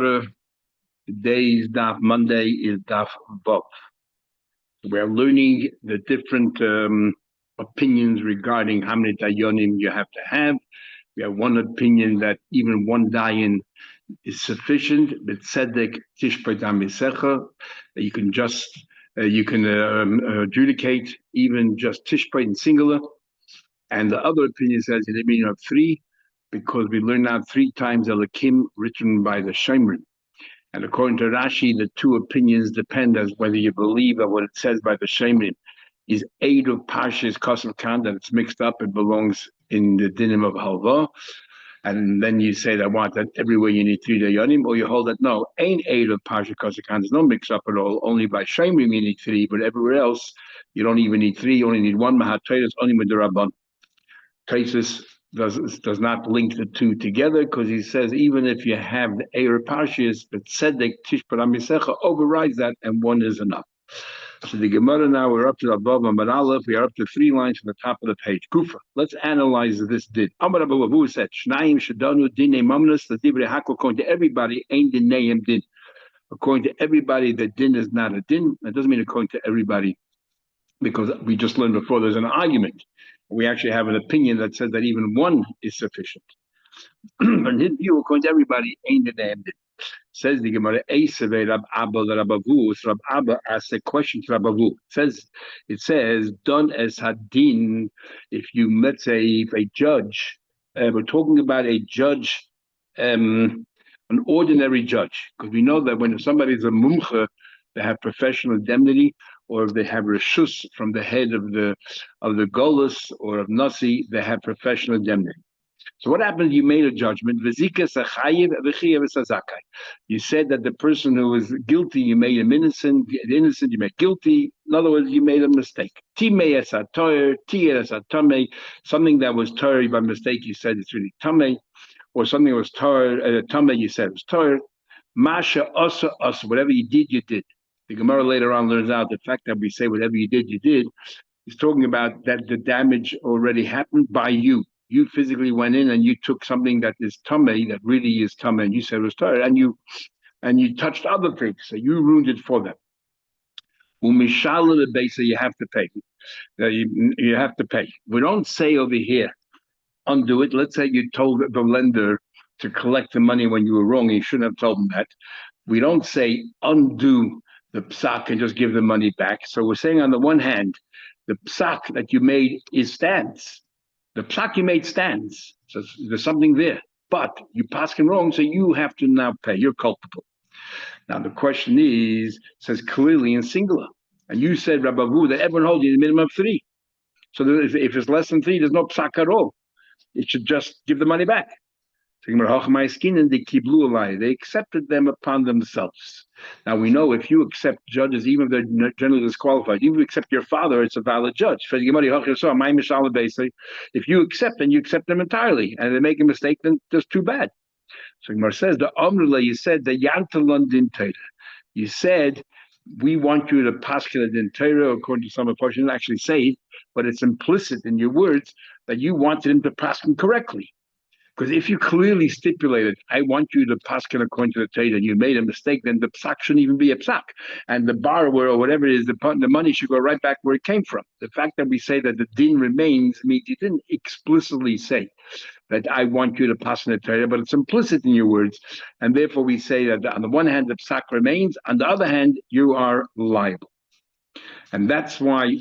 Today's Daf Monday is Daf Vav. We're learning the different opinions regarding how many dayanim you have to have. We have one opinion that even one dayan is sufficient, but tzedek tishpei damisecha. You can just adjudicate even just tishpei in singular. And the other opinion says you need of three, because we learn now three times Elokim written by the Sanhedrin. And according to Rashi, the two opinions depend as whether you believe that what it says by the Sanhedrin is aid of Parshas Kosev Khan, that it's mixed up, it belongs in the dinim of Halva. And then you say that everywhere you need three dayanim, or you hold that no, ain't aid of Parshas Kosev Khan, there's no mix up at all. Only by Sanhedrin you need three, but everywhere else you don't even need three, you only need one. Mahat Teisus only with the Rabban. Teisus does not link the two together, because he says even if you have the Eir Parshas, but Tzedek Tishpei Damisecha overrides that, and one is enough. So the Gemara now, we're up to Vav Amud Aleph. We are up to 3 lines from the top of the page. Kufa. Let's analyze this din. Amar Abu Abu said, Shnayim Shadanu Dinei Mamnas, the Divrei Hakol, according to everybody, ain't Dineim Din. According to everybody, the din is not a din. That doesn't mean according to everybody, because we just learned before there's an argument. We actually have an opinion that says that even one is sufficient. But in his view, according to everybody, ain't the damn din. Says the Gemara, Rab Abavu. Rab Abba asks a question to Rab Abavu. It says, done as hadin. If you, let's say, if a judge, we're talking about a judge, an ordinary judge, because we know that when somebody is a mumcha, they have professional indemnity, or if they have reshus from the head of the golus or of nasi, they have professional indemnity. So what happened? You made a judgment. You said that the person who was guilty, you made him innocent. The innocent, you made guilty. In other words, you made a mistake. Something that was torah by mistake, you said it's really tameh, or something that was torah tameh, you said it was torah. Masha asa asa, whatever you did, you did. The Gemara later on learns out the fact that we say whatever you did, is talking about that the damage already happened by you. You physically went in and you took something that is tameh, that really is tameh, and you said it was torah, and you touched other things, so you ruined it for them. Umishala the base, so you have to pay. You have to pay. We don't say over here, undo it. Let's say you told the lender to collect the money when you were wrong, and you shouldn't have told them that. We don't say undo the psak and just give the money back. So we're saying on the one hand, the psak that you made stands. The psak you made stands. So there's something there. But you passed him wrong, so you have to now pay. You're culpable. Now the question says clearly in singular. And you said, Rabbi Abu, that everyone holds you the minimum of 3. So if it's less than 3, there's no psak at all. It should just give the money back. They accepted them upon themselves. Now we know if you accept judges, even if they're generally disqualified, even if you accept your father, it's a valid judge. If you accept, and you accept them entirely, and they make a mistake, then that's too bad. So Gemara says, the Amrullah, you said the Yantalan din Torah. You said we want you to paschal din Torah, according to some of the portions, didn't actually say it, but it's implicit in your words that you wanted him to paschal correctly. Because if you clearly stipulated, I want you to paschal according to the Torah, and you made a mistake, then the psak shouldn't even be a psak. And the borrower, or whatever it is, the money should go right back where it came from. The fact that we say that the din remains means you didn't explicitly say that I want you to paschal the Torah, but it's implicit in your words. And therefore we say that on the one hand, the psak remains, on the other hand, you are liable. And that's why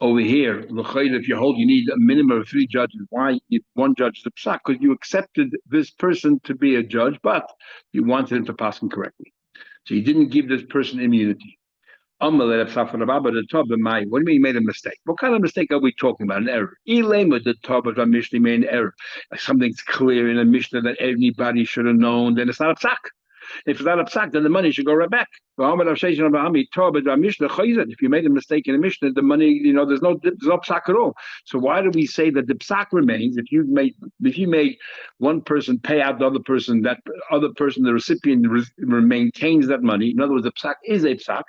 over here, if you hold, you need a minimum of 3 judges. Why one judge is the psak? Because you accepted this person to be a judge, but you wanted him to pass him correctly. So you didn't give this person immunity. What do you mean you made a mistake? What kind of mistake are we talking about? An error. An error. Like something's clear in a Mishnah that anybody should have known, then it's not a psak. If it's not a psak, then the money should go right back. If you made a mistake in a Mishnah, the money, there's no psak at all. So why do we say that the psak remains? If you made one person pay out the other person, that other person, the recipient, maintains that money. In other words, the psak is a psak,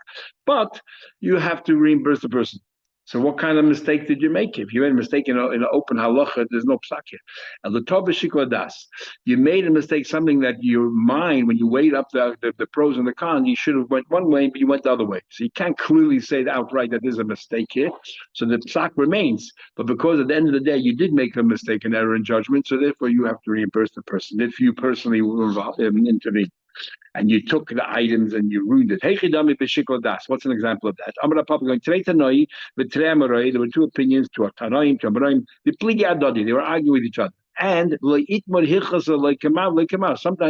but you have to reimburse the person. So what kind of mistake did you make? If you made a mistake in an open halacha, there's no psak here. And the Tov das, you made a mistake, something that your mind, when you weighed up the pros and the cons, you should have went one way, but you went the other way. So you can't clearly say outright that there's a mistake here. So the psak remains. But because at the end of the day, you did make a mistake, an error in judgment, so therefore you have to reimburse the person if you personally were involved, intervened. And you took the items and you ruined it. What's an example of that? There were two opinions, to Tanaim, to Amoraim. They were arguing with each other. And sometimes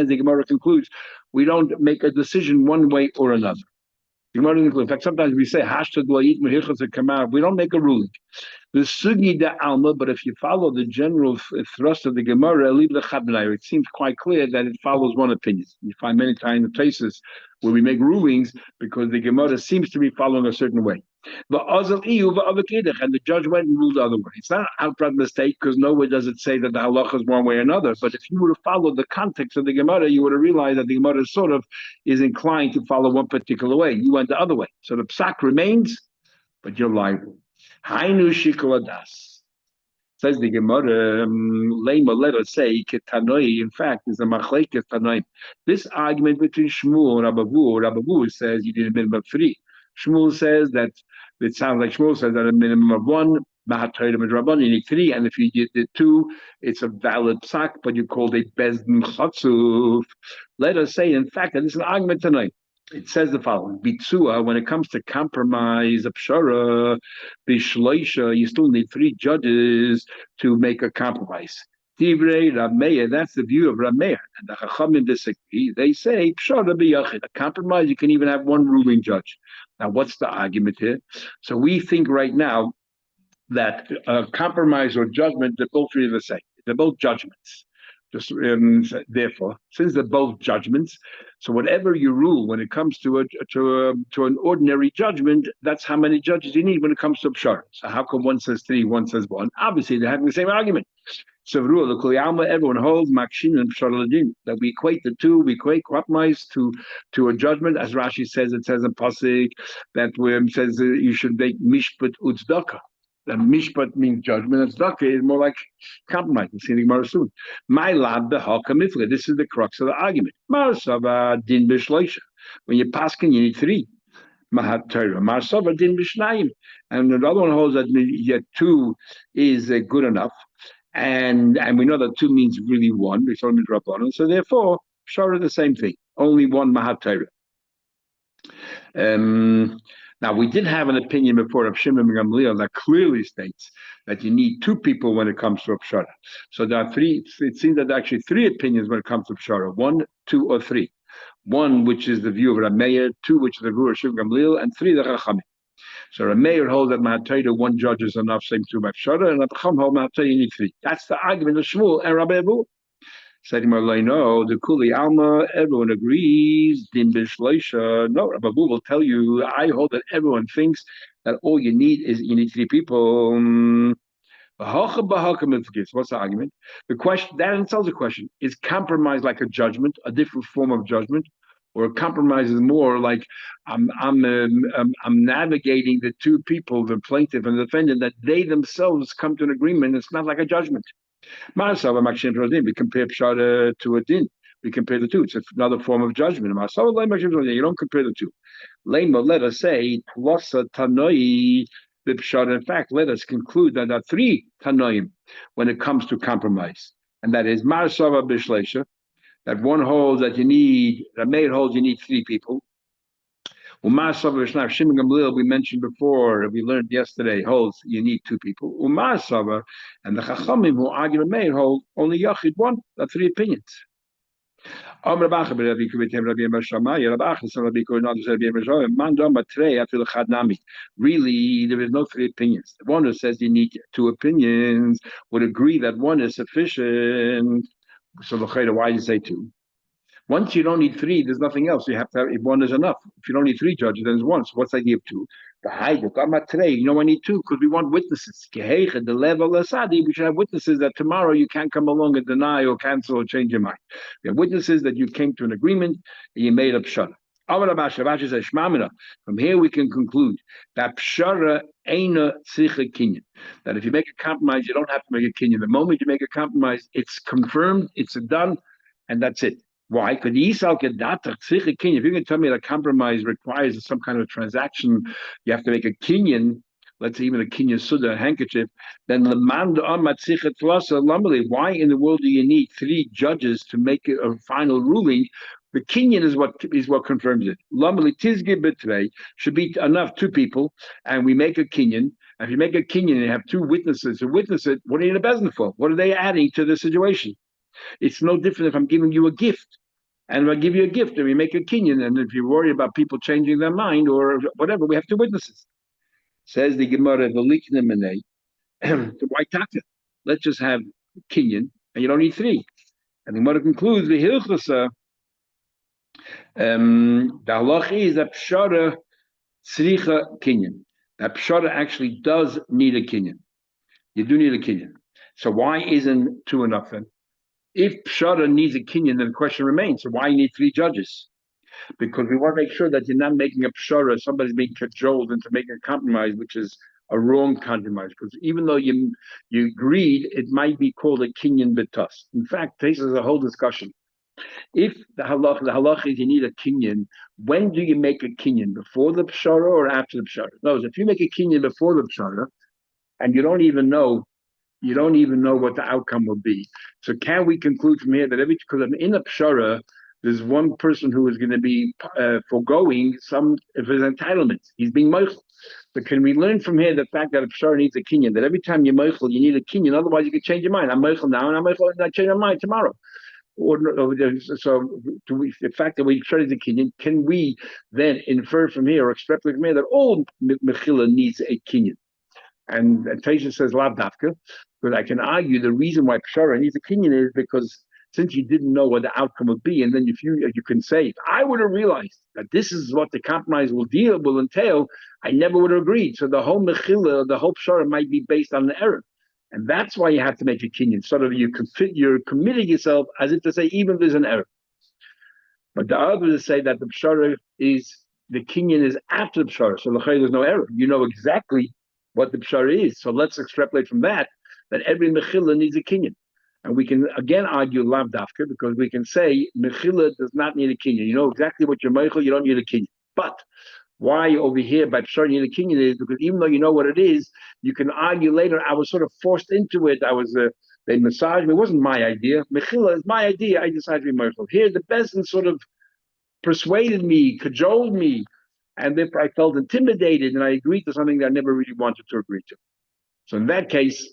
the Gemara concludes we don't make a decision one way or another. In fact, sometimes we say we don't make a ruling. The sugi de alma, but if you follow the general thrust of the Gemara, it seems quite clear that it follows one opinion. You find many times places where we make rulings because the Gemara seems to be following a certain way. And the judge went and ruled the other way. It's not an outright mistake because nowhere does it say that the halacha is one way or another. But if you would have followed the context of the Gemara, you would have realized that the Gemara sort of is inclined to follow one particular way. You went the other way. So the psak remains, but you're liable. Hainu shikoladas. Says the Gemara, Lema, let us say, Ketanoi, in fact, is a machlekes Tanoi. This argument between Shmuel and Rabavu says you need a minimum of 3. Shmuel says that it sounds like Shmuel says that a minimum of 1, you need 3, and if you did 2, it's a valid psak, but you called a bezdin chatzuf. Let us say, in fact, that this is an argument tonight. It says the following: Bitzua, when it comes to compromise, pshara, bishloisha, you still need 3 judges to make a compromise. Divrei Rameya, that's the view of Rameya. And the Chachamim disagree. They say, pshara biyachid, a compromise, you can even have 1 ruling judge. Now, what's the argument here? So we think right now that compromise or judgment, they're both really the same. They're both judgments. Therefore, since they're both judgments, so whatever you rule when it comes to an ordinary judgment, that's how many judges you need when it comes to pshara. So how come one says 3, one says 1? Obviously, they're having the same argument. So everyone holds makshin and pshara that we equate the two, we equate compromise to a judgment, as Rashi says. It says in pasuk that says you should make mishpat uzdaka. The mishpat means judgment, and tzedakah is more like compromise. We'll see the Gemara soon. My lab the hakamifla. This is the crux of the argument. Marsava din b'shloisha. When you're paskin, you need 3. Mahat Torah. Marsava din b'shnayim. And the other one holds that 2 is good enough, and we know that 2 means really 1. We saw in Rabbanon. So therefore, pshara the same thing. Only 1 mahat Torah. Now, we did have an opinion before of Shimon and Gamliel that clearly states that you need 2 people when it comes to a pshara. So there are 3, it seems that there are actually 3 opinions when it comes to pshara: 1, 2, or 3. 1, which is the view of Rameir; 2, which is the view of Shimon and Gamliel; and 3, the Chachamim. So Rameir holds that Mahatayda 1 judge is enough, same to pshara, and the Chacham hold Mahatayda you need 3. That's the argument of Shmuel and Rabbi Abu. Said no, the Kuli Alma, everyone agrees. Din Bishleisha. No, Rabbi Abu will tell you, I hold that everyone thinks that all you need is 3 people. What's the argument? The question that answers the question: is compromise like a judgment, a different form of judgment, or compromise is more like I'm navigating the 2 people, the plaintiff and the defendant, that they themselves come to an agreement. It's not like a judgment. We compare pshara to a din. We compare the 2. It's another form of judgment. You don't compare the 2. Let us say tanoi b'pshara. In fact, let us conclude that there are 3 tanoim when it comes to compromise, and that is marsava b'shleisha. That one holds that you need. Rameir holds you need 3 people. Umasava Shimon Gamliel, we mentioned before, we learned yesterday, holds you need 2 people. Umasava, and the Chachamim who argue Rameir hold only Yachid 1. That's 3 opinions. Really, there is no 3 opinions. The one who says you need 2 opinions would agree that 1 is sufficient. So why do you say 2? Once you don't need 3, there's nothing else. You have to have, if 1 is enough. If you don't need 3 judges, then it's 1. So what's the idea of 2? I need 2 because we want witnesses. The level we should have witnesses that tomorrow you can't come along and deny or cancel or change your mind. We have witnesses that you came to an agreement and you made up pshara. Rashi says, Shmamina. From here we can conclude that pshara eina tzricha kinyan. That if you make a compromise, you don't have to make a kinyan. The moment you make a compromise, it's confirmed, it's done, and that's it. Why? Because if you're going to tell me that a compromise requires some kind of transaction, you have to make a kinyan, let's say even a kinyan suda, a handkerchief, then why in the world do you need three judges to make a final ruling? The kinyan is what confirms it. Should be enough, two people, and we make a kinyan. And if you make a kinyan and you have two witnesses who witness it, what are you in a bezin for? What are they adding to the situation? It's no different if I'm giving you a gift. And if I give you a gift and we make a kinyan, and if you worry about people changing their mind or whatever, we have two witnesses. Says the Gemara, why taka? Let's just have kinyan, and you don't need three. And the Gemara concludes, the hilchasa, the halach is that pshara tzricha kinyan. That pshara actually does need a kinyan. You do need a kinyan. So why isn't two enough then? If pshara needs a kinyan, then the question remains, so why you need three judges? Because we want to make sure that you're not making a pshara, somebody's being cajoled into making a compromise, which is a wrong compromise. Because even though you agreed, it might be called a kinyan betus. In fact, this is a whole discussion. If the halach is you need a kinyan, when do you make a kinyan? Before the pshara or after the pshara? No, if you make a kinyan before the pshara, and you don't even know what the outcome will be. So can we conclude from here that because in a pshara, there's one person who is going to be foregoing some of his entitlements. He's being meichel. So can we learn from here the fact that a pshara needs a kinyan, that every time you're meichel, you need a kinyan, otherwise you can change your mind. I'm meichel now, and I'm meichel, and I change my mind tomorrow. So the fact that we pshara is a kinyan, can we then infer from here or extrapolate from here that all mechila needs a kinyan? And Taisha says lav dafka, because I can argue the reason why pshara needs a kinyan is because since you didn't know what the outcome would be, and then if you can say, if I would have realized that this is what the compromise will entail, I never would have agreed. So the whole mechila, the whole pshara might be based on the error. And that's why you have to make a kinyan. Sort of you're committing yourself as if to say, even if there's an error. But the others say that the pshara the kinyan is after the pshara. So there's no error. You know exactly what the pshara is. So let's extrapolate from that every mechila needs a kinyan. And we can again argue lav dafka, because we can say mechila does not need a kinyan. You know exactly what you're meichel, you don't need a kinyan. But why over here by pshara you need a kinyan is because even though you know what it is, you can argue later, I was sort of forced into it. They massaged me. It wasn't my idea. Mechila is my idea. I decided to be meichel. Here the bezin sort of persuaded me, cajoled me, and therefore I felt intimidated and I agreed to something that I never really wanted to agree to. So in that case,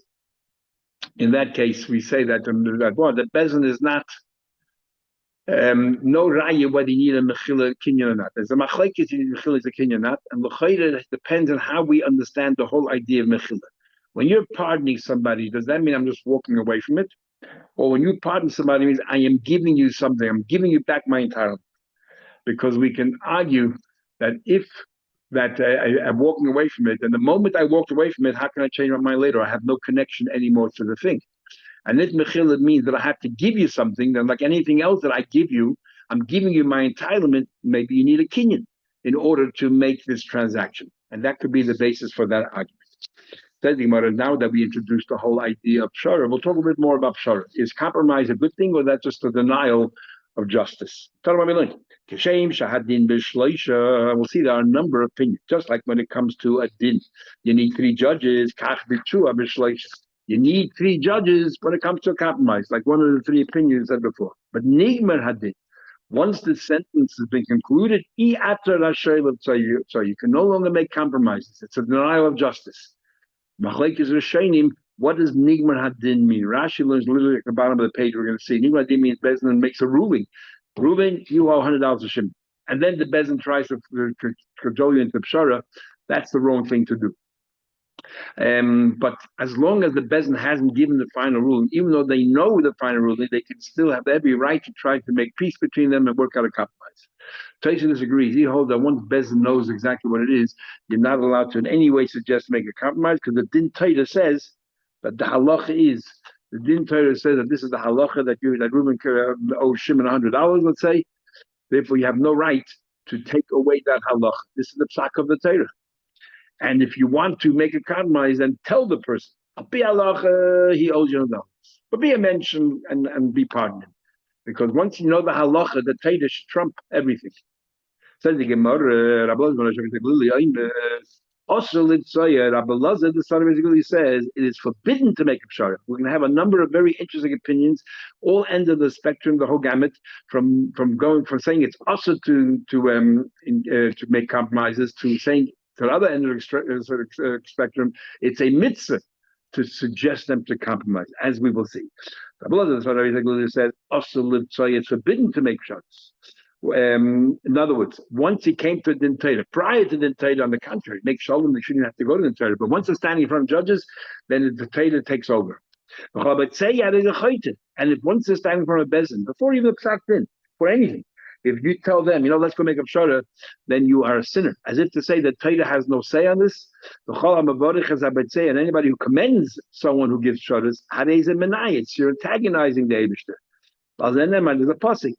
we say that the bezin is not no raya whether you need a mechila kinyan or not. There's a machlekes you need mechila is a kinyan or not, and l'chayda depends on how we understand the whole idea of mechila. When you're pardoning somebody, does that mean I'm just walking away from it? Or when you pardon somebody, it means I am giving you something, I'm giving you back my entitlement. Because we can argue that I'm walking away from it, and the moment I walked away from it, how can I change my mind later? I have no connection anymore to the thing. And if mechila means that I have to give you something, then like anything else that I give you, I'm giving you my entitlement. Maybe you need a kinyan in order to make this transaction. And that could be the basis for that argument. Now that we introduced the whole idea of pshara, we'll talk a bit more about pshara. Is compromise a good thing, or that's just a denial of justice? We'll see there are a number of opinions, just like when it comes to a din. You need three judges. You need three judges when it comes to a compromise, like one of the three opinions said before. But nigmar hadin, once the sentence has been concluded, you can no longer make compromises. It's a denial of justice. What does nigmar hadin mean? Rashi learns literally at the bottom of the page. We're going to see nigmar hadin means Bezdin makes a ruling. Ruling, you owe $100 a shim. And then the Bezdin tries to cajole you into pshara. That's the wrong thing to do. But as long as the Bezdin hasn't given the final ruling, even though they know the final ruling, they can still have every right to try to make peace between them and work out a compromise. Taisha disagrees. He holds that once Bezdin knows exactly what it is, you're not allowed to in any way suggest to make a compromise, because the Din Torah says that the halacha is, the Din Torah says that this is the halacha that Reuben owes Shimon $100, let's say. Therefore, you have no right to take away that halacha. This is the psak of the Torah. And if you want to make a compromise, then tell the person, he owes you $1. But be a mention and be pardoned. Because once you know the halacha, the Torah should trump everything. Says the Gemara, also, Rabbi Lazar, the son of Israel, says it is forbidden to make a pshara. We're going to have a number of very interesting opinions, all ends of the spectrum, the whole gamut, from saying it's also to make compromises, to saying to the other end of the spectrum, it's a mitzvah to suggest them to compromise, as we will see. Rabbi Lazar, the son of Israel, says also it's forbidden to make psharas. In other words, once he came to Din Torah, prior to Din Torah, on the contrary, make shalom, they shouldn't have to go to Din Torah. But once they're standing in front of judges, then the Torah takes over. And if once they're standing in front of Bezin, before even the psak din, for anything, if you tell them, let's go make a pshara, then you are a sinner. As if to say that Torah has no say on this. And anybody who commends someone who gives psharas, you're antagonizing the Eibishter. There's a pasuk,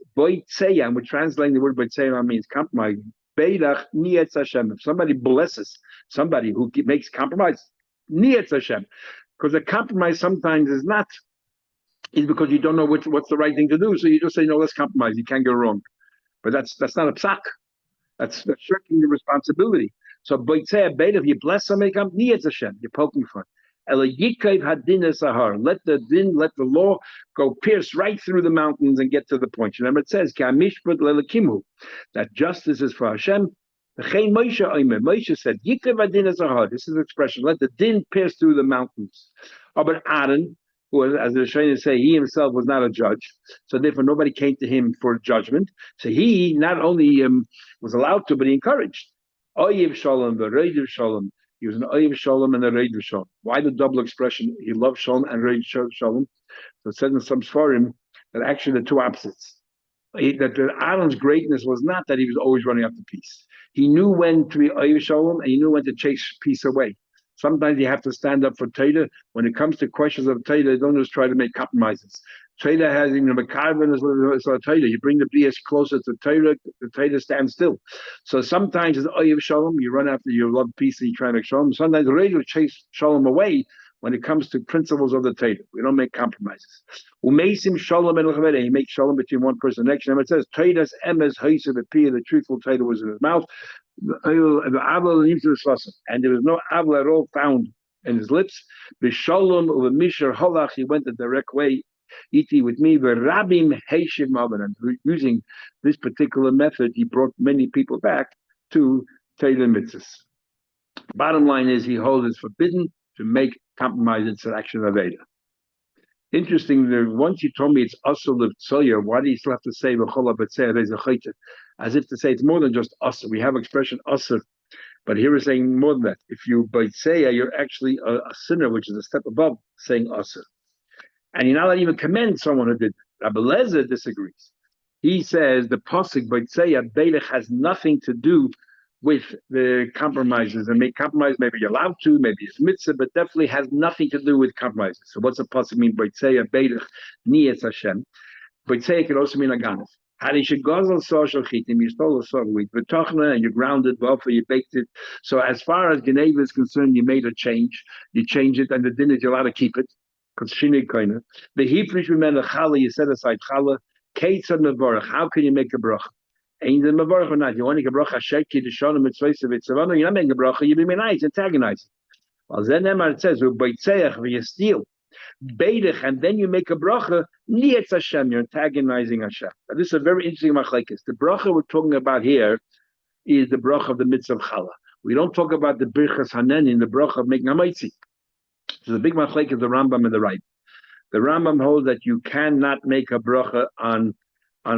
and we're translating the word boitzeya means compromising. If somebody blesses somebody who makes compromise, niyetz Hashem, because a compromise sometimes is because you don't know what's the right thing to do, so you just say, no, let's compromise. You can't go wrong, but that's not a psak. That's shirking the responsibility. So boitzeya beida, if you bless somebody, niyetz Hashem, you're poking fun. Let the law go pierce right through the mountains and get to the point. Remember, it says that justice is for Hashem. Moshe said, this is the expression, let the din pierce through the mountains. But Aaron, who, as the Rishonim say, he himself was not a judge, so therefore nobody came to him for judgment. So he not only was allowed to, but he encouraged. Oyev shalom, v'reidiv shalom. He was an Oyev Shalom and a Reid Shalom. Why the double expression? He loved Shalom and Reid Shalom. So it says in some Sfarim that actually the two opposites. That Aaron's greatness was not that he was always running after peace. He knew when to be Oyev Shalom and he knew when to chase peace away. Sometimes you have to stand up for Torah. When it comes to questions of Torah, don't just try to make compromises. Torah has even a Mekarvan as Torah. You bring the BS closer to Torah, the Torah stands still. So sometimes it's Oyev Shalom, you run after your love peace and you try to make Shalom. Sometimes the radio chase Shalom away when it comes to principles of the Torah. We don't make compromises. Umeisim Shalom and he makes Shalom between one person and the next. And it says, Torah's emes ha'isa b'piyah, the truthful Torah was in his mouth. And there was no avla at all found in his lips. B'shalom u'mishar halach, he went the direct way. Iti with me, v'rabim heishiv mavan. And using this particular method, he brought many people back to Torah mitzvahs. Bottom line is, he holds it's forbidden to make compromises in action of Veda. Interesting, once you told me it's asur l'tzoya, why do you still have to say v'chola b'tzeh reis achayte? As if to say it's more than just asur. We have expression asur, but here we're saying more than that. If you b'tzeh, you're actually a sinner, which is a step above saying asur. And you're not allowed to even commend someone who did that. Rabbi Lezer disagrees. He says the pasuk b'tzeh beilech has nothing to do with the compromises. And make compromise, maybe you're allowed to, maybe it's mitzvah, but definitely has nothing to do with compromises. So what's the pasuk mean? B'tzeh beilech niyetz Hashem. B'tzeh can also mean aganif. You stole a sort of wheat, and you ground it, buffer, you baked it. So as far as Geneva is concerned, you made a change. You change it, and the din is you're allowed to keep it. Because shinei koina. The hifrish b'men chala, you set aside chala. Keitzad mevarach. How can you make a bracha? Ain't the mevarach or not? You want to make a bracha? Sheki d'shana mitzvayis v'tzavana. You're not making a bracha. You're being nice, antagonizing. Well, then it says u'b'tzeach v'yastil. Beidich, and then you make a bracha, niyetz Hashem, you're antagonizing Hashem. Now, this is a very interesting machlekes. The bracha we're talking about here is the bracha of the mitzvah of challah. We don't talk about the birchas hanenin, the bracha of making a maitzi. So the big machlekes is the Rambam and the right. The Rambam holds that you cannot make a bracha on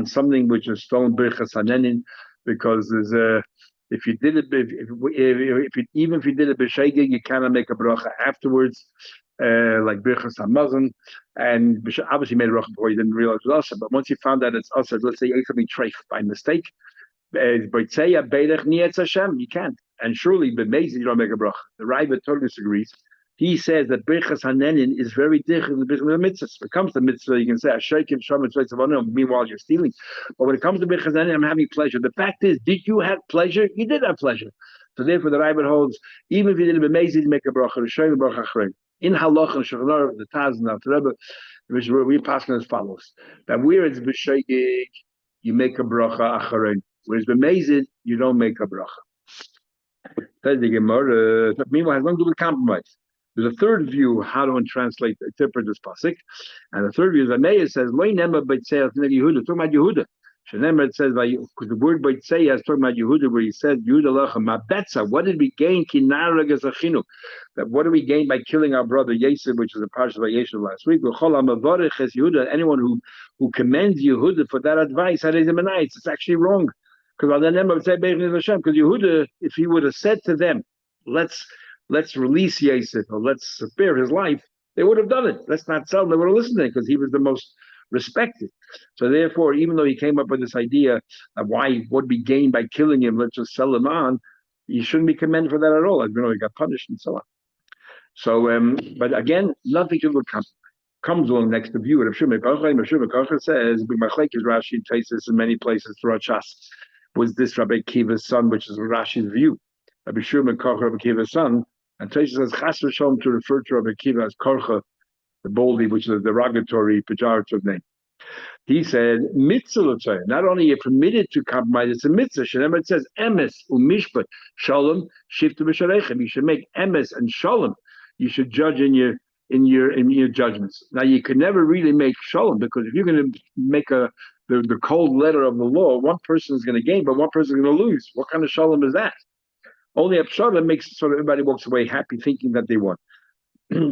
something which is stolen birchas hanenin, because there's a if you did it, even if you did it b'sheigig, you cannot make a bracha afterwards. Like Birchas Hamazon, and obviously made a bracha before you didn't realize it was usher. But once you found that it's usher, let's say you ate something treif by mistake, you can't. And surely, but amazing, you don't make a bracha. The Raiva totally disagrees. He says that Birchas Hanenin is very different than the mitzvah. When it comes to mitzvah, you can say Ashaykim Shem and meanwhile you're stealing. But when it comes to Birchas Hanenin, I'm having pleasure. The fact is, did you have pleasure? You did have pleasure. So therefore, the Rebbe holds, even if you didn't be amazing, you make a bracha. Rishayim bracha achrei. In Halach and Shulchan Aruch, the Taz and the Rebbe, we pass as follows: that where it's b'sheigig, you make a bracha achrei. Whereas b'mezid, you don't make a bracha. Says the Gemara. Meanwhile, it has nothing to do with compromise. There's a third view how to interpret this pasuk, and the third view is that Meir says, "Lo nema b'tzei Yehuda." Talking about Yehuda. Shenemar it says, because the word b'tzei is talking about Yehuda, where he said, "Yehuda lecha mabetza." What did we gain? Kinara gazachinu. That what do we gain by killing our brother Yosef, which is a parsha by Yosef last week? Yehuda. Anyone who commends Yehuda for that advice, it's actually wrong. Because Yehuda, if he would have said to them, let's release Yosef or let's spare his life, they would have done it. Let's not sell him. They would have listened to it because he was the most respected. So therefore, even though he came up with this idea of what we gain by killing him, let's just sell him on, you shouldn't be commended for that at all. As we know, he got punished and so on. So, but again, nothing to look comes along next to view. Rav Shimon Kocher says, Rashi and Taisus in many places throughout Shas, was this Rabbi Akiva's son, which is Rashi's view. Rabbi Shimon Kocher, Rabbi Akiva's son, and Taisus says Chas v'Shalom to refer to Rabbi Akiva as Korcha, the Baldy, which is a derogatory, pejorative name. He said, mitzvah, not only you're permitted to compromise, it's a mitzvah. It says, emes umishpat shalom shiftu b'sharechem. You should make emes and shalom. You should judge in your judgments. Now you can never really make shalom, because if you're going to make the cold letter of the law, one person is going to gain, but one person is going to lose. What kind of shalom is that? Only a shalom makes so everybody walks away happy, thinking that they won. There's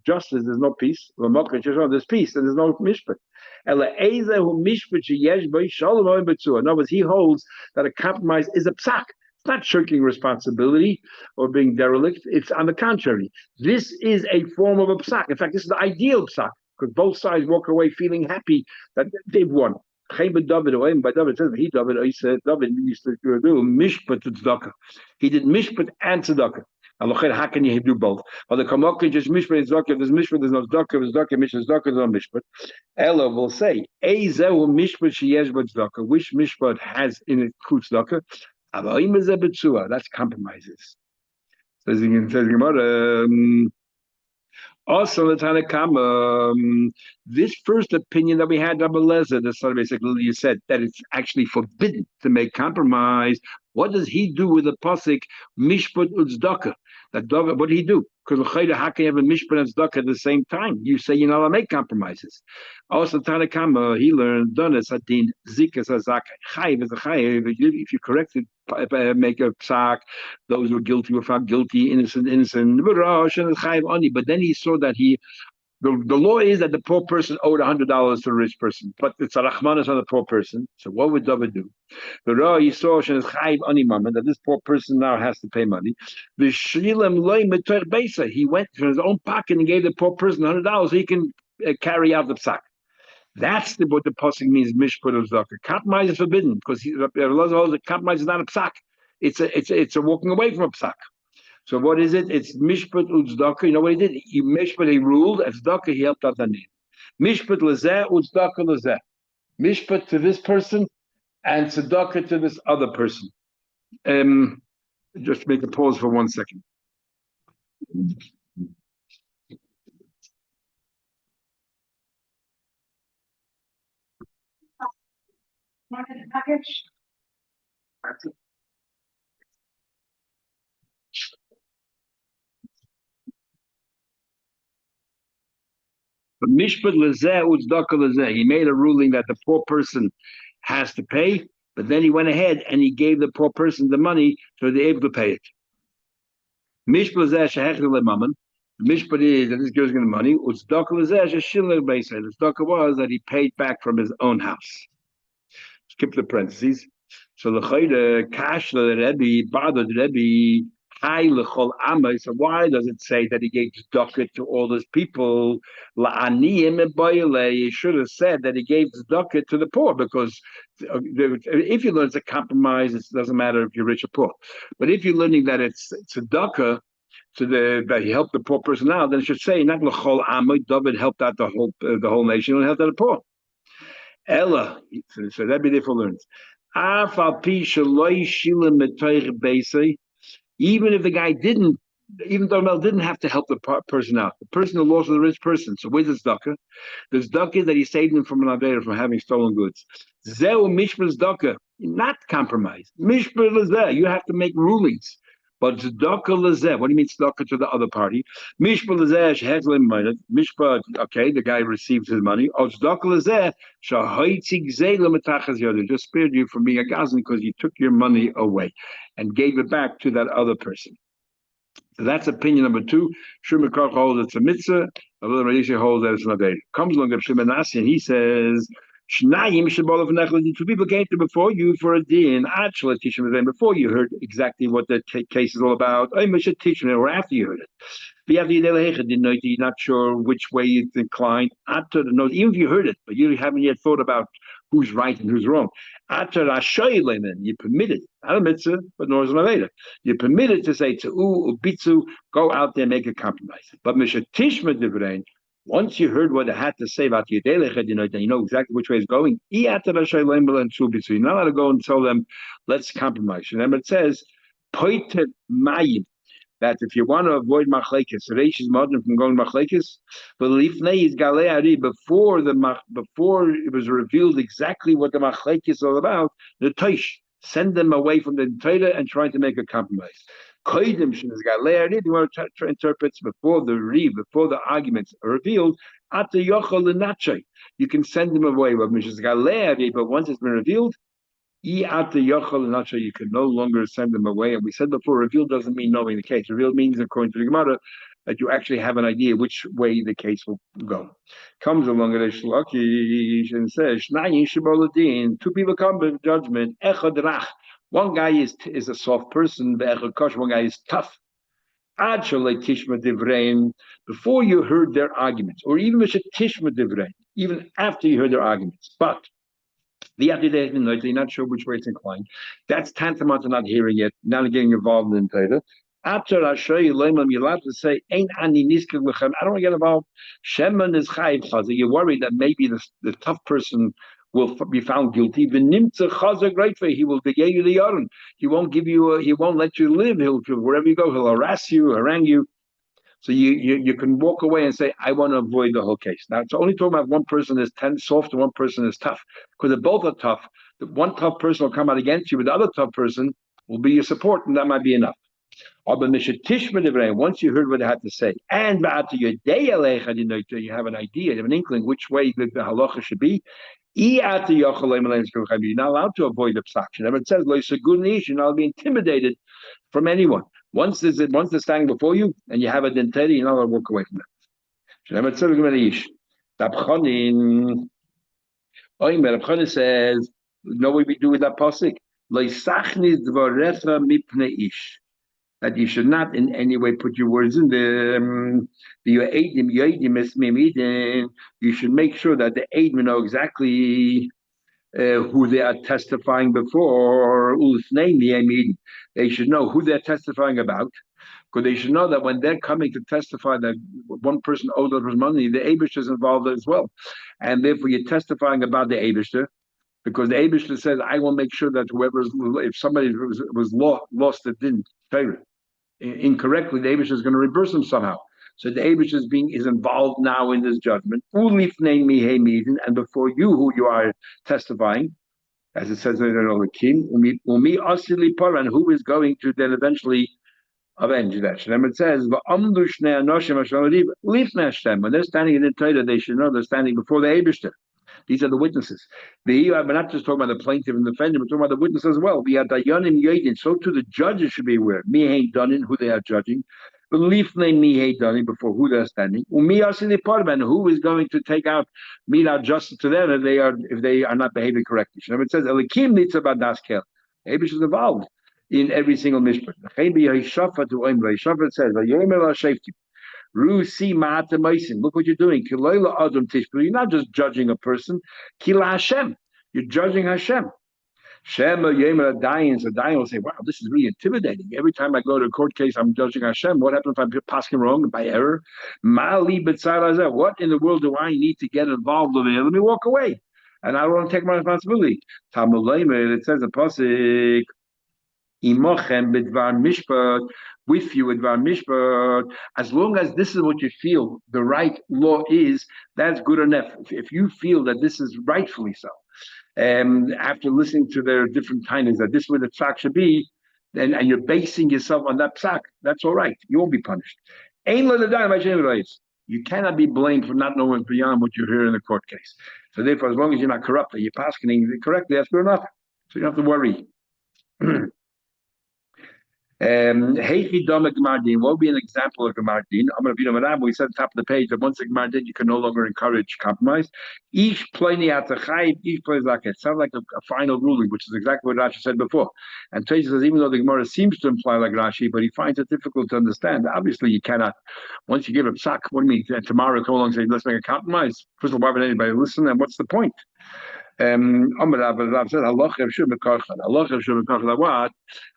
justice, there's no peace. There's peace, and there's no mishpat. In other words, he holds that a compromise is a psak. It's not shirking responsibility or being derelict. It's on the contrary. This is a form of a psak. In fact, this is the ideal psak, because both sides walk away feeling happy that they've won. David says David used to do mishpat to tzedakah. He did mishpat and tzedakah. How can you do both? Well, the Kamokin just mishpat and tzedakah. There's mishpat, there's no tzedakah. There's tzedakah, mishpat, tzedakah, there's no mishpat. Ella will say, Eizehu mishpat sheyesh tzedakah. Which mishpat has in it tzedakah? That's compromises. Says Gemara. Also, the Tanakama, this first opinion that we had, Rabbi Lezer, the son of basically you said that it's actually forbidden to make compromise. What does he do with the pasuk mishpat uzdaka? What did he do? Because how can you have a mishpat and tzedakah at the same time? You say you're not allowed to make compromises. Also, Tanakama, he learned donas adin zikas azak chayiv is a chayiv. If you corrected, make a psak, those who are guilty were found guilty, innocent. But then he saw that the law is that the poor person owed $100 to the rich person, but it's a rachmanis on the poor person. So what would David do? The Ra he saw that this poor person now has to pay money. He went from his own pocket and gave the poor person $100 so he can carry out the psak. That's what the pasuk means. Mishpat of tzedakah. Compromise is forbidden because the compromise is not a psak. It's a walking away from a psak. So what is it? It's mishpat uzdaka. You know what he did? He ruled. As tzedakah, he helped out the name. Mishpat lezeh uzdaka lezeh. Mishpat to this person and tzedakah to this other person. Just make a pause for 1 second. But mishpat lezeh uzdaka lezeh. He made a ruling that the poor person has to pay, but then he went ahead and he gave the poor person the money so they're able to pay it. Mishpat lezeh shehechel lemammon. Mishpat is that this girl's getting money. Uzdaka lezeh sheshilel beisay. The tzedakah was that he paid back from his own house. Skip the parentheses. So the chayda kash the Rebbe bothered Rebbe. So why does it say that he gave tzedakah to all those people? He should have said that he gave tzedakah to the poor, because if you learn it's a compromise, it doesn't matter if you're rich or poor. But if you're learning that it's tzedakah that he helped the poor person out, then it should say not l'chol amod. David helped out the whole nation, and helped out the poor. Ella, so that be different learns. Even if the guy didn't, even though Mel didn't have to help the person out, the person who lost was a rich person. So where's the tzedakah? The tzedakah is that he saved him from an avera, from having stolen goods. Zeu mishpah tzedakah, not compromise. Mishpah lezeh, you have to make rulings. But tzedakah lezeh, what do you mean tzedakah to the other party? Mishpah lezeh shehezlim money. Mishpah, okay, the guy receives his money. Oh, tzedakah lezeh shahoitzik zeh lemetachas yoder, just spared you from being a gazan because you took your money away and gave it back to that other person. So that's opinion number two. Shumakar holds it's a mitzvah. Abel Rashi holds that it's not a. Comes along Rav Shimon Nasi and he says, two people came to before you for a din. Actually, teach them before you heard exactly what the case is all about. I should teach them or after you heard it. You're not sure which way it's inclined. After the note, even if you heard it, but you haven't yet thought about who's right and who's wrong. After you permitted, not a mitzvah, but nor is it later. You're permitted to say to ubitzu, go out there and make a compromise. But mishatishma divrein, once you heard what it had to say about your you know exactly which way it's going. You're not allowed to go and tell them, let's compromise. And then it says, that if you want to avoid machlekes, Reish is modern from going machlekes, but before it was revealed exactly what the machlekes is all about, the toish send them away from the Torah and trying to make a compromise. Koidim is galeri. You want to interpret before the arguments are revealed. Ata yochel lenachay, you can send them away. But once it's been revealed, you can no longer send them away. And we said before, reveal doesn't mean knowing the case. Reveal means, according to the Gemara, that you actually have an idea which way the case will go. Comes along at Lakish and says, two people come to judgment. One guy is a soft person, one guy is tough. Before you heard their arguments, or even even after you heard their arguments. But the other day, you're not sure which way it's inclined. That's tantamount to not hearing it, not getting involved in Torah. After I show you, you're allowed to say, "Ain't ani niskeg lechem." I don't want to get involved. Sheman is chayiv chazer. You're worried that maybe the tough person will be found guilty. V'nimtze chazer greatly. He will begay you the yarn. He won't give you. He won't let you live. He'll wherever you go, he'll harass you, harangue you. So you can walk away and say, I want to avoid the whole case. Now, it's only talking about one person is soft and one person is tough. Because if both are tough, the one tough person will come out against you, but the other tough person will be your support, and that might be enough. Once you heard what they had to say, and after your day, you have an idea, you have an inkling which way the halacha should be, you're not allowed to avoid obstruction. It says, you're not be intimidated from anyone. Once they're standing before you and you have a dentity, you're not allowed to walk away from them. Rabchana says, know what we do with that pasuk? That you should not in any way put your words in the you should make sure that the Eidim know exactly who they are testifying before. They should know who they're testifying about, because they should know that when they're coming to testify that one person owed others money, the Eibishter is involved as well. And therefore you're testifying about the Eibishter, because the Eibishter says, I will make sure that if somebody was lost that didn't pay incorrectly, the Eibishter is going to reverse them somehow. So the Eibush is involved now in this judgment. And before you, who you are testifying, as it says in the king, and who is going to then eventually avenge that. And it says, when they're standing in the Torah, they should know they're standing before the Eibush. These are the witnesses. We're not just talking about the plaintiff and the defendant, we're talking about the witness as well. We are dayanim yedin. So too the judges should be aware. Mihei danin, who they are judging. Belief name mihei danin, before who they are standing. Umi asili parban, who is going to take out justice to them if they are not behaving correctly. So it says elikim nitza badaskel. Abish is involved in every single mishpat. Shafat says, look what you're doing. You're not just judging a person. Kila Hashem. You're judging Hashem. Shema Yema Dayan, so Dayan will say, wow, this is really intimidating. Every time I go to a court case, I'm judging Hashem. What happens if I'm passing wrong by error? Mali B'tzar. What in the world do I need to get involved with? Let me walk away. And I don't want to take my responsibility. Talmud Leimer, it says a pasuk, Imochem b'dvar mishpat, with you with dvar mishpat. As long as this is what you feel the right law is, that's good enough. If you feel that this is rightfully so, after listening to their different timings, that this is where the psak should be, and you're basing yourself on that psak, that's all right. You won't be punished. You cannot be blamed for not knowing beyond what you hear in the court case. So therefore, as long as you're not corrupt, you're passing correctly, that's good enough. So you don't have to worry. What would be an example of Gemardin? We said at the top of the page that once a Gemardin, you can no longer encourage compromise. Each plays like it. Sounds like a final ruling, which is exactly what Rashi said before. And Tosha says, even though the Gemara seems to imply like Rashi, but he finds it difficult to understand. Obviously, you cannot. What do you mean? Tomorrow, come along and say, let's make a compromise. First of all, why would anybody listen? And what's the point?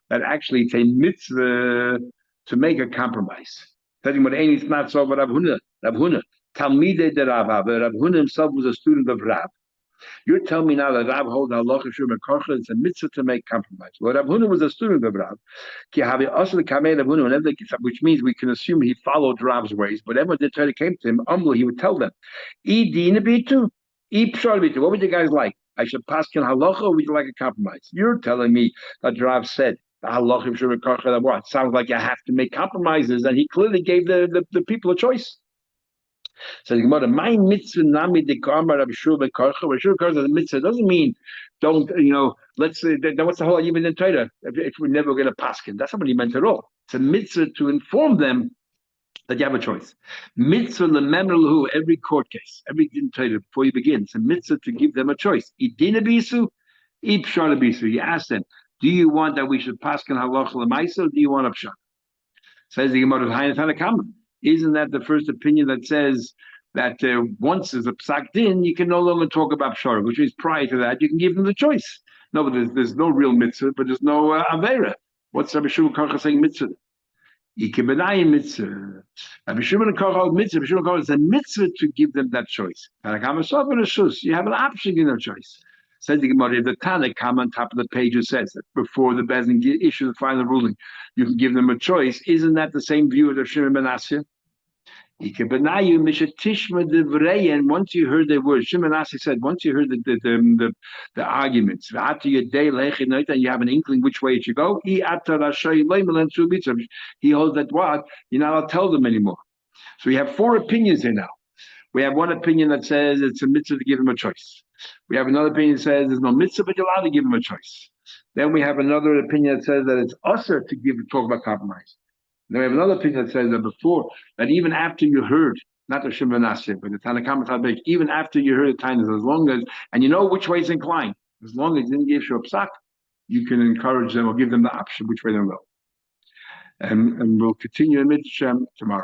That actually it's a mitzvah to make a compromise. Telling what ain't not so, but Rav Huna, Talmidei de Rav Huna himself was a student of Rav. You're telling me now that Rav holds halacha shur mekarcha, it's a mitzvah to make compromise. Well, Rav Huna was a student of Rav. Which means we can assume he followed Rav's ways. But whenever the Torah came to him, he would tell them, what would you guys like? I should pass in halacha, or would you like a compromise? You're telling me that Rav said what sounds like you have to make compromises, and he clearly gave the people a choice. So the Gemara, my mitzvah nami de karma Rabbi Shua bekarcha. Rabbi Shua bekarcha, the mitzvah doesn't mean don't let's say then what's the whole even in Torah if we're never going to paskin? That's not what he meant at all. It's a mitzvah to inform them that you have a choice. Mitzvah lememelu, every court case, every Torah before you begin, it's a mitzvah to give them a choice. Idina bisu, ipshar bisu. You ask them, do you want that we should paskin halacha lemaisa, or do you want a pshat? Says the Gemara of Hayin Tanakama. Isn't that the first opinion that says that once there's a psak din, you can no longer talk about pshara, which means prior to that, you can give them the choice. No, but there's no real mitzvah, but there's no avera. What's Rabbi Shimon Karcha saying mitzvah? Ikebenayim mitzvah. Rabbi Shimon Karcha mitzvah. Rabbi Shimon Karcha is a mitzvah to give them that choice. You have an option in their choice. Says the Gemara, the Tanakh on top of the page who says that before the Bezdin issues the final ruling, you can give them a choice. Isn't that the same view of Shimon ben Asya? And once you heard the words, Shimon Asya said, once you heard the arguments, after your day and you have an inkling which way it should go, he holds that what you're not allowed to tell them anymore. So we have four opinions here now. We have one opinion that says it's a mitzvah to give them a choice. We have another opinion that says there's no mitzvah, but you're allowed to give them a choice. Then we have another opinion that says that it's usher to talk about compromise. Then we have another opinion that says that even after you heard, not the Shimon Asya, but the Tanakhama, even after you heard the kindness, as long as, and you know which way is inclined, as long as you didn't give you a psak, you can encourage them or give them the option which way they'll go. And we'll continue in Mitzvah tomorrow.